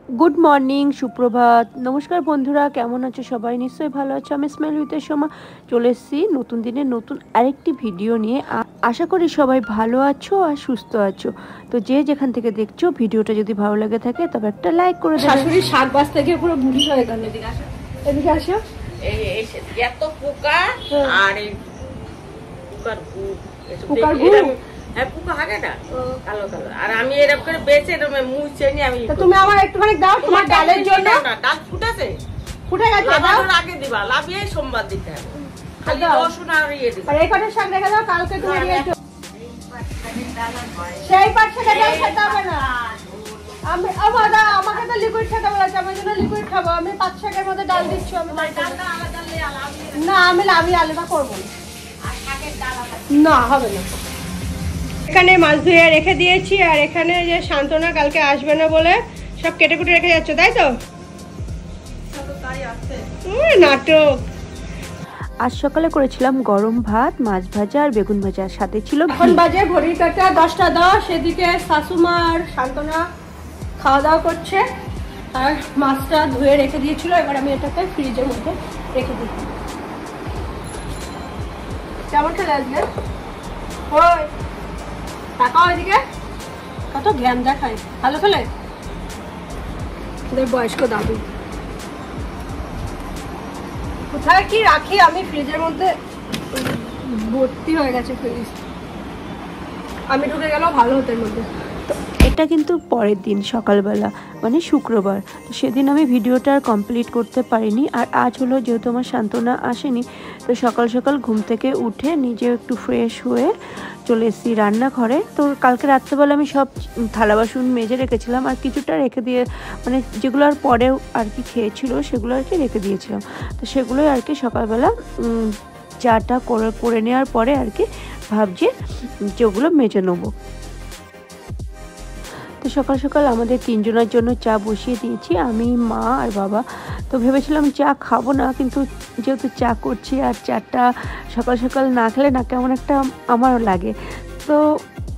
Good morning, সুপ্রভাত, নমস্কার বন্ধুরা, কেমন আছো সবাই? নিশ্চয়ই ভালো আছো। আমি স্মাইল উইথ সময় চলে এসেছি নতুন দিনে নতুন আরেকটি ভিডিও নিয়ে। আশা করি সবাই ভালো আছো আর সুস্থ আছো। তো যে যেখান থেকে দেখছো ভিডিওটা যদি ভালো লাগে থাকে তবে একটা লাইক করে দেবে। শাশুড়ি 7 বাজ থেকে পুরো বুড়ি হয়ে গেল। এদিকে আসো, এদিকে আসো। এই এত পোকা আর এই পোকার গু। হ্যাঁ, পোকা হাগে না, কালো কালো। আর আমি এরকম করে বেছে এরকম মুছে নিয়ে আমি তুমি আমার একটুখানি দাও তোমার ডালের জন্য। ডাল ফুটেছে, ফুটে গেছে, দাও। লাগানোর আগে দিবা, লাভিয়ে সোমবার দিতে হবে। খালি রসুন আর ইয়ে দিবা। আর এই কটা শাক রেখে দাও, কালকে তুমি নিয়েছো। সেই পাট শাকের ডাল খেতে হবে না। আমি আমাকে তো লিকুইড খেতে বলেছে, আমার জন্য লিকুইড খাবো। আমি পাট শাকের মধ্যে ডাল দিচ্ছি। আমি না, আমি আলাদা করবো না, হবে না। এখানে মাছ ধুয়ে রেখে দিয়েছি, আর এখানে যে শান্তনা কালকে আসবে না বলে সব কেটে কুটে রেখে যাচ্ছে, তাই তো? নাটক। আজ সকালে করেছিলাম গরম ভাত, মাছ ভাজা আর বেগুন ভাজা, সাথে ছিল এখন বাজে ঘড়ির কাঁটা 10:10। এদিকে শাশুমা আর শান্তনা খাওয়া দাওয়া করছে, আর মাছটা ধুয়ে রেখে দিয়েছিল। এবার আমি এটাকে ফ্রিজের মধ্যে রেখে দিই। কেমন খেলে আসবে? ওই তাকাও এদিকে, কত জ্ঞান দেখায়। ভালো খেলে ওদের বয়স্ক দাদু। কোথায় কি রাখি আমি ফ্রিজের মধ্যে, ভর্তি হয়ে গেছে ফ্রিজ। আমি ঢুকে গেলেও ভালো হতো এর মধ্যে। এটা কিন্তু পরের দিন সকালবেলা, মানে শুক্রবার। তো সেদিন আমি ভিডিওটা কমপ্লিট করতে পারিনি। আর আজ হলো যেহেতু আমার শান্তনা আসেনি, তো সকাল সকাল ঘুম থেকে উঠে নিজে একটু ফ্রেশ হয়ে চলে এসেছি রান্নাঘরে। তো কালকে রাত্রেবেলা আমি সব থালা বাসন মেজে রেখেছিলাম, আর কিছুটা রেখে দিয়ে, মানে যেগুলো আর পরেও আর কি খেয়েছিল সেগুলো আর কি রেখে দিয়েছিলাম। তো সেগুলোই আর কি সকালবেলা চাটা করে নেওয়ার পরে আর কি ভাবছি যেগুলো মেজে নেবো। তো সকাল সকাল আমাদের তিনজনের জন্য চা বসিয়ে দিয়েছি, আমি, মা আর বাবা। তো ভেবেছিলাম চা খাবো না, কিন্তু যেহেতু চা করছি আর চাটা সকাল সকাল না খেলে না কেমন একটা আমারও লাগে। তো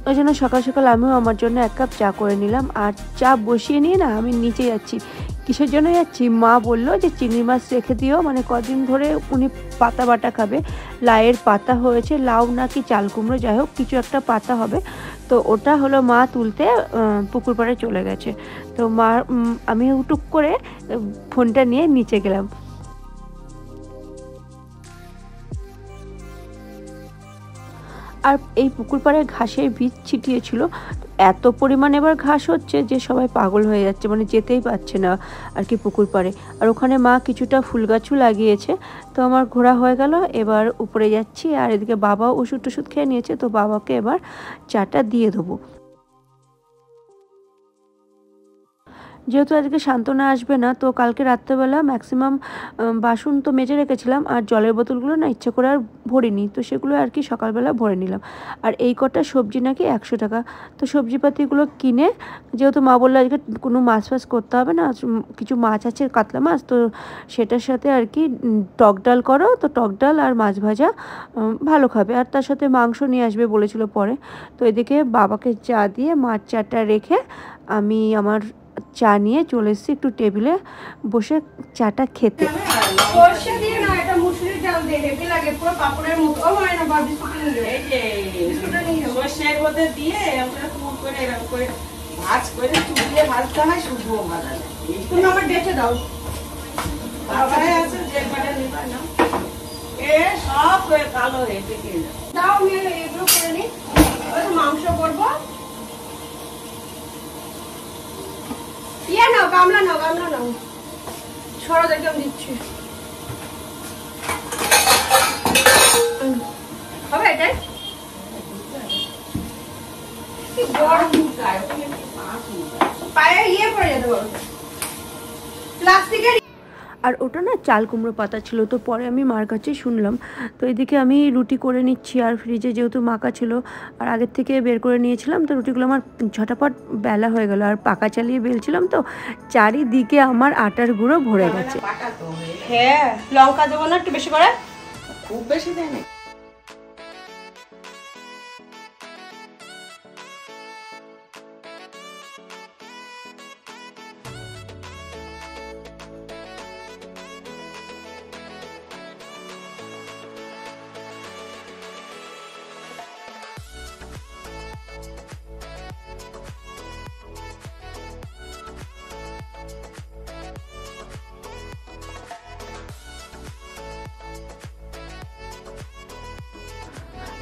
ওই জন্য সকাল সকাল আমিও আমার জন্য 1 কাপ চা করে নিলাম। আর চা বসিয়ে নিয়ে না আমি নিচে যাচ্ছি। কিসের জন্য যাচ্ছি? মা বললো যে চিংড়ি মাছ রেখে দিও, মানে কদিন ধরে উনি পাতা বাটা খাবে। লাউয়ের পাতা হয়েছে, লাউ নাকি চাল কুমড়ো, যাই হোক কিছু একটা পাতা হবে। তো ওটা হলো মা তুলতে পুকুর পাড়ে চলে গেছে। তো মা, আমি টুক করে ফোনটা নিয়ে নিচে গেলাম। আর এই পুকুর পাড়ে ঘাসের বীজ ছিটিয়েছিল, এত পরিমাণ এবার ঘাস হচ্ছে যে সবাই পাগল হয়ে যাচ্ছে, মানে যেতেই পারছে না আর কি পুকুর পাড়ে। আর ওখানে মা কিছুটা ফুল গাছও লাগিয়েছে। তো আমার ঘোরা হয়ে গেল, এবার উপরে যাচ্ছি। আর এদিকে বাবা ওষুধ টষুধ খেয়ে নিয়েছে, তো বাবাকে এবার চাটা দিয়ে দেবো। যেহেতু আজকে শান্তনা আসবে না, তো কালকে রাত্রেবেলা ম্যাক্সিমাম বাসন তো মেজে রেখেছিলাম, আর জলের বোতলগুলো না ইচ্ছে করে আর ভরিনি, তো সেগুলো আর কি সকালবেলা ভরে নিলাম। আর এই কটা সবজি নাকি 100 টাকা। তো সবজিপাতিগুলো কিনে, যেহেতু মা বললো আজকে কোনো মাছ ফাছ করতে হবে না, কিছু মাছ আছে, কাতলা মাছ, তো সেটার সাথে আর কি টক ডাল করো। তো টক ডাল আর মাছ ভাজা ভালো খাবে, আর তার সাথে মাংস নিয়ে আসবে বলেছিল পরে। তো এদিকে বাবাকে চা দিয়ে মাছ চাটা রেখে আমি আমার চা নিয়ে চলে এসেছি একটু টেবিলে বসে চাটা খেতে। সরষে দিয়ে না, এটা মুসুরির ডাল দিয়ে হেভি লাগে, পুরো পাপড়ের মতো। ও হয় না, বাবি শুকিয়ে নিয়ে এই যে সর্ষের মধ্যে দিয়ে এরকম করে এরকম করে ভাজ করে চুবিয়ে ভাজতে হয়, শুধুও ভাজা যায়। তুমি আমার ডেটে দাও। বাবাই আছে যে কটা নিবা না, এ সব কালো হয়ে থেকে দাও, আমি এগুলো করে নিই। মাংস করবো। ইয়ে নাও, গামলা নাও, গামলা নাও। ছড়া দেখে আমি দিচ্ছি। হবে এটাই? পায়ে ইয়ে পড়ে যেতে পারো, প্লাস্টিকের। আর ওটা না চাল কুমড়ো পাতা ছিল। তো পরে আমি মার কাছে শুনলাম। তো এদিকে আমি রুটি করে নিচ্ছি, আর ফ্রিজে যেহেতু মাখা ছিল আর আগের থেকে বের করে নিয়েছিলাম, তো রুটিগুলো আমার ঝটাপট বেলা হয়ে গেল। আর পাকা চালিয়ে বেলছিলাম, তো চারিদিকে আমার আটার গুঁড়ো ভরে গেছে। হ্যাঁ, লঙ্কা দেবো না একটু বেশি করে? খুব বেশি দেয় না।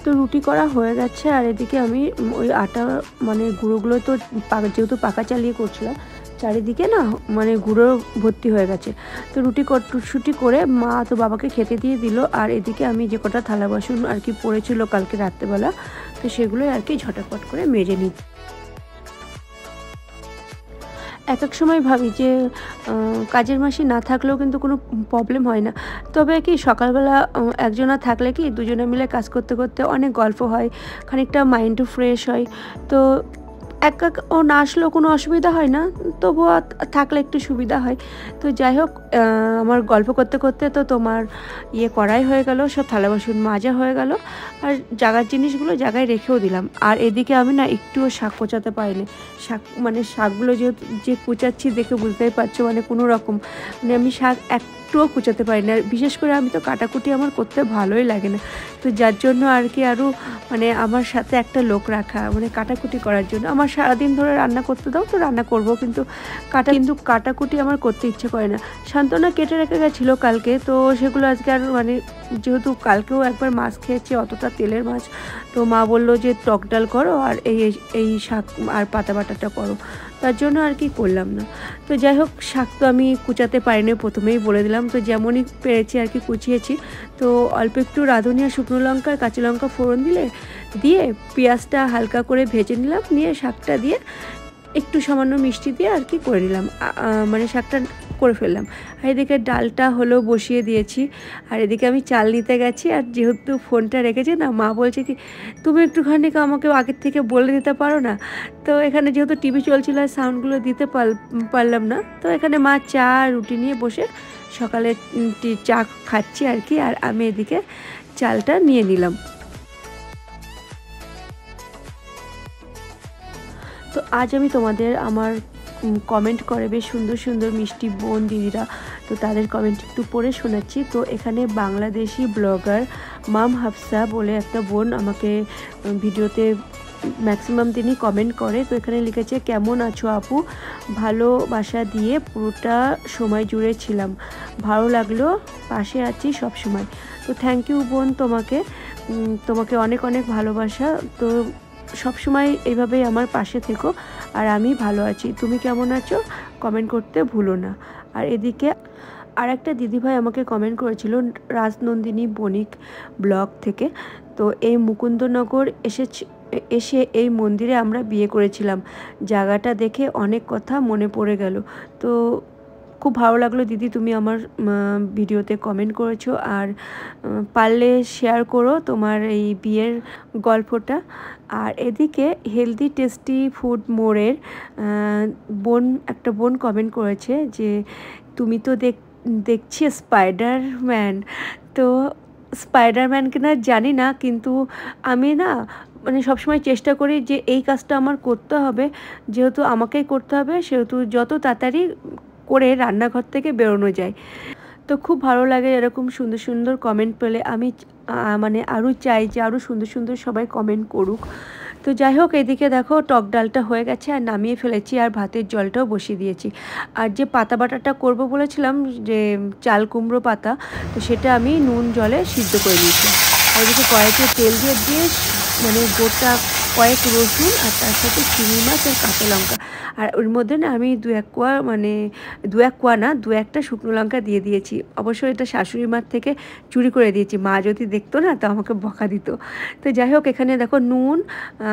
তো রুটি করা হয়ে গেছে আর এদিকে আমি ওই আটা মানে গুঁড়োগুলো তো যেহেতু পাকা চালিয়ে করছিলাম, চারিদিকে না মানে গুঁড়ো ভর্তি হয়ে গেছে। তো রুটি করে মা তো বাবাকে খেতে দিয়ে দিল। আর এদিকে আমি যে কটা থালা বাসন আর কি পড়েছিল কালকে রাত্রেবেলা, তো সেগুলোই আর কি ঝটাপট করে মেজে নিই। এক এক সময় ভাবি যে কাজের মাসি না থাকলেও কিন্তু কোনো প্রবলেম হয় না, তবে কি সকালবেলা একজনা থাকলে কি দুজনে মিলে কাজ করতে করতে অনেক গল্প হয়, খানিকটা মাইন্ডও ফ্রেশ হয়। তো ও না আসলেও কোনো অসুবিধা হয় না, তবুও থাকলে একটু সুবিধা হয়। তো যাই হোক, আমার গল্প করতে করতে তো তোমার করাই হয়ে গেল, সব থালা বাসন মাজা হয়ে গেল, আর জাগার জিনিসগুলো জায়গায় রেখেও দিলাম। আর এদিকে আমি না একটুও শাক কোচাতে পারিনি। শাকগুলো যে কুচাচ্ছি দেখে বুঝতেই পারছো, মানে কোনো রকম মানে আমি শাক একটুও কুচাতে পারি না। বিশেষ করে আমি তো কাটাকুটি আমার করতে ভালোই লাগে না, তো যার জন্য আর কি আরও মানে আমার সাথে একটা লোক রাখা মানে কাটাকুটি করার জন্য। আমার সারাদিন ধরে রান্না করতে দাও তো রান্না করব, কিন্তু কাটাকুটি আমার করতে ইচ্ছে করে না। শান্তনা কেটে রেখে গেছিলো কালকে, তো সেগুলো আজকে আর মানে যেহেতু কালকেও একবার মাছ খেয়েছি, অতটা তেলের মাছ, তো মা বললো যে টক ডাল করো আর এই শাক আর পাতা বাটাটা করো, তার জন্য আর কি করলাম না। তো যাই হোক, শাক তো আমি কুচাতে পারিনি, প্রথমেই বলে দিলাম। তো যেমনই পেরেছি আর কি কুচিয়েছি। তো অল্প একটু রাঁধুনি আর শুকনো লঙ্কা আর কাঁচা লঙ্কা ফোড়ন দিয়ে পেঁয়াজটা হালকা করে ভেজে নিলাম, নিয়ে শাকটা দিয়ে একটু সামান্য মিষ্টি দিয়ে আর কি করে নিলাম, মানে শাকটা করে ফেললাম। আর এদিকে ডালটা হলো বসিয়ে দিয়েছি, আর এদিকে আমি চাল নিতে গেছি। আর যেহেতু ফোনটা রেখেছে না, মা বলছে কি তুমি একটুখানি আমাকে আগের থেকে বলে দিতে পারো না। তো এখানে যেহেতু টিভি চলছিল আর সাউন্ডগুলো দিতে পারলাম না, তো এখানে মা চা রুটি নিয়ে বসে সকালে চা খাচ্ছি আর কি, আর আমি এদিকে চালটা নিয়ে নিলাম। তো আজ আমি তোমাদের আমার কমেন্ট করে বেশ সুন্দর সুন্দর মিষ্টি বোন দিদিরা, তো তাদের কমেন্ট একটু পড়ে শোনাচ্ছি। তো এখানে বাংলাদেশি ব্লগার মাম হাফসা বলে একটা বোন আমাকে ভিডিওতে ম্যাক্সিমাম তিনি কমেন্ট করে। তো এখানে লিখেছে, কেমন আছো আপু, ভালোবাসা দিয়ে পুরোটা সময় জুড়ে ছিলাম, ভালো লাগলো, পাশে আছি সব সময়। তো থ্যাংক ইউ বোন, তোমাকে অনেক অনেক ভালোবাসা। তো সব সময় এইভাবেই আমার পাশে থেকো, আর আমি ভালো আছি। তুমি কেমন আছো কমেন্ট করতে ভুলো না। আর এদিকে আর একটা দিদিভাই আমাকে কমেন্ট করেছিল রাজনন্দিনী বণিক ব্লগ থেকে। তো এই মুকুন্দনগর এসে এই মন্দিরে আমরা বিয়ে করেছিলাম, জায়গাটা দেখে অনেক কথা মনে পড়ে গেল। তো খুব ভালো লাগলো দিদি, তুমি আমার ভিডিওতে কমেন্ট করেছো, আর পারলে শেয়ার করো তোমার এই বিয়ের গল্পটা। আর এদিকে হেলদি টেস্টি ফুড মোড়ের একটা বোন কমেন্ট করেছে যে তুমি তো দেখছি স্পাইডারম্যান। তো স্পাইডারম্যান কিনা জানি না, কিন্তু আমি না মানে সবসময় চেষ্টা করি যে এই কাজটা আমার করতে হবে, যেহেতু আমাকেই করতে হবে, সেহেতু যত তাড়াতাড়ি করে রান্নাঘর থেকে বেরোনো যায়। তো খুব ভালো লাগে এরকম সুন্দর সুন্দর কমেন্ট পেলে। আমি মানে আরও চাই যে আরও সুন্দর সুন্দর সবাই কমেন্ট করুক। তো যাই হোক, এদিকে দেখো টক ডালটা হয়ে গেছে আর নামিয়ে ফেলেছি, আর ভাতের জলটাও বসিয়ে দিয়েছি। আর যে পাতা বাটাটা করব বলেছিলাম, যে চাল কুমড়ো পাতা, তো সেটা আমি নুন জলে সিদ্ধ করে নিয়েছি। আর এদিকে কড়াইতে তেল দিয়ে মানে গোটা কয়েক রসুন আর তার সাথে চিংড়ি মাছ আর কাঁচা লঙ্কা, আর ওর মধ্যে না আমি দু একটা শুকনো লঙ্কা দিয়ে দিয়েছি। অবশ্যই এটা শাশুড়ি মার থেকে চুরি করে দিয়েছি, মা যদি দেখতো না তো আমাকে বকা দিত। তো যাই হোক, এখানে দেখো নুন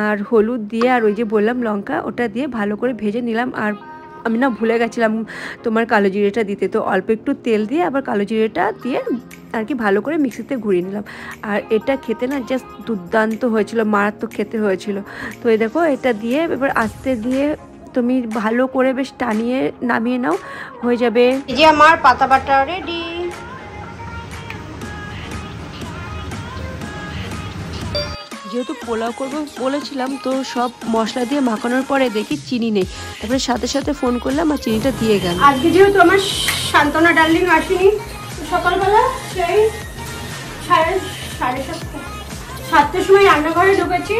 আর হলুদ দিয়ে আর ওই যে বললাম লঙ্কা, ওটা দিয়ে ভালো করে ভেজে নিলাম। আর আমি না ভুলে গেছিলাম তোমার কালো জিরেটা দিতে, তো অল্প একটু তেল দিয়ে আবার কালো জিরেটা দিয়ে আর কি ভালো করে মিক্সিতে ঘুরিয়ে নিলাম। আর এটা খেতে না জাস্ট দুর্দান্ত হয়েছিল, মারাত্মক খেতে হয়েছিল। তো এই দেখো, এটা দিয়ে এবার আস্তে দিয়ে তুমি ভালো করে বেশ টানিয়ে নামিয়ে নাও, হয়ে যাবে। এই যে আমার পাতা বাটা রেডি। যেহেতু পোলাও করবো বলেছিলাম, তো সব মশলা দিয়ে মাখানোর পরে দেখি চিনি নেই, তারপরে সাথে সাথে ফোন করলাম আর চিনিটা দিয়ে গেল। আজকে যেহেতু আমার শান্তনা ডার্লিং আসেনি, সকালবেলা সেই সাড়ে 7টার সময় রান্নাঘরে ঢুকেছি।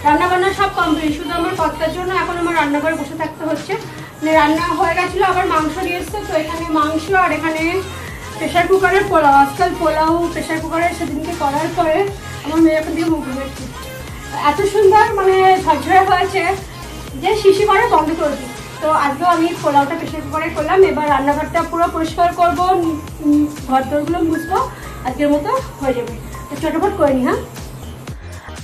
রান্নাবান্না সব কমপ্লিট, শুধু আমার কর্তার জন্য এখন আমার রান্নাঘরে বসে থাকতে হচ্ছে। মানে রান্না হয়ে গেছিলো, আবার মাংস নিয়ে এসছে। তো এখানে মাংস আর এখানে প্রেশার কুকারের পোলাও। আজকাল পোলাও প্রেশার কুকারে সেদিনকে করার পরে আমার মেয়ে এখন দিকে মুখ ঘুরেছে, এত সুন্দর মানে ঝরঝরে হয়েছে যে শিশি করে বন্ধ করে দিই। তো আজকেও আমি পোলাওটা প্রেশার কুকারে করলাম, এবার রান্নাঘরটা পুরো পরিষ্কার করবো, ঘর দরগুলো মুছবো, আজকের মতো হয়ে যাবে। তো চটপট করে নি। হ্যাঁ,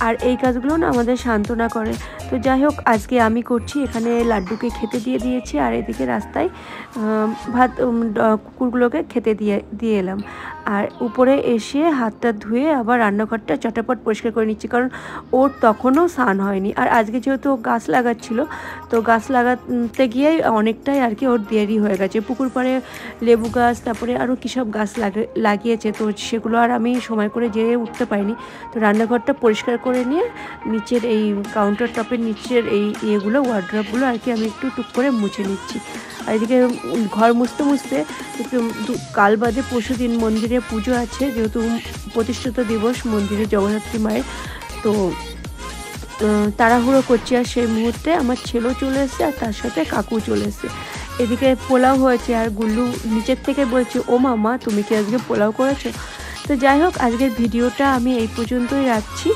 আর এই কাজগুলো না আমাদের সান্ত্বনা করে। তো যাই হোক, আজকে আমি করছি, এখানে লাড্ডুকে খেতে দিয়ে দিয়েছি, আর এদিকে রাস্তায় ভাত কুকুরগুলোকে খেতে দিয়ে এলাম। আর উপরে এসে হাতটা ধুয়ে আবার রান্নাঘরটা চটাপট পরিষ্কার করে নিচ্ছি, কারণ ওর তখনও স্নান হয়নি। আর আজকে যেহেতু গাছ লাগাচ্ছিল, তো গাছ লাগাতে গিয়ে অনেকটাই আর কি ওর দেরি হয়ে গেছে। পুকুর পাড়ে লেবু গাছ, তারপরে আরও কী সব গাছ লাগিয়েছে, তো সেগুলো আর আমি সময় করে যেয়ে উঠতে পারিনি। তো রান্নাঘরটা পরিষ্কার করে নিয়ে নিচের এই কাউন্টার টপের নিচের এই ইয়েগুলো, ওয়ার্ড্রপগুলো আর কি আমি একটু টুক করে মুছে নিচ্ছি। আর এদিকে ঘর মুছতে মুছতে একটু কাল বাদে পরশুদিন মন্দিরে পুজো আছে, যেহেতু প্রতিষ্ঠিত দিবস মন্দিরে জগদ্ধাত্রী মায়ের, তো তাড়াহুড়ো করছি। আর সেই মুহূর্তে আমার ছেলেও চলে এসছে, আর তার সাথে কাকু চলে এসছে। এদিকে পোলাও হয়েছে, আর গুল্লু নিচের থেকে বলছে, ও মামা তুমি কি আজকে পোলাও করেছো? তো যাই হোক, আজকের ভিডিওটা আমি এই পর্যন্তই রাখছি।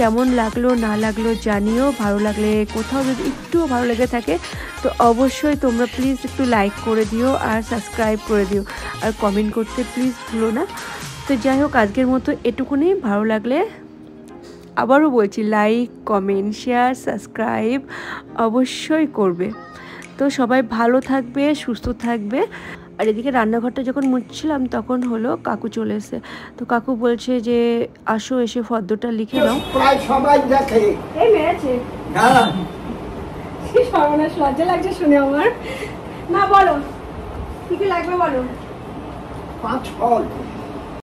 কেমন লাগলো না লাগলো জানিও, ভালো লাগলে কোথাও যদি একটুও ভালো লেগে থাকে তো অবশ্যই তোমরা প্লিজ একটু লাইক করে দিও আর সাবস্ক্রাইব করে দিও, আর কমেন্ট করতে প্লিজ ভুলো না। তো যাই হোক, আজকের মতো এটুকুনি। ভালো লাগলে আবারও বলছি, লাইক, কমেন্ট, শেয়ার, সাবস্ক্রাইব অবশ্যই করবে। তো সবাই ভালো থাকবে, সুস্থ থাকবে। আর এদিকে রান্নাঘরটা যখন মুছছিলাম তখন হলো কাকু চলে এসে, তো কাকু বলছে যে আসো, এসে ফর্দটা লিখে দাও। প্রায় সবাই দেখে। এই মেরেছে, হ্যাঁ, কি সর্বনাশ, লজ্জা লাগছে শুনে আমার। না বলো কি কি লাগবে বলো। 5 ফল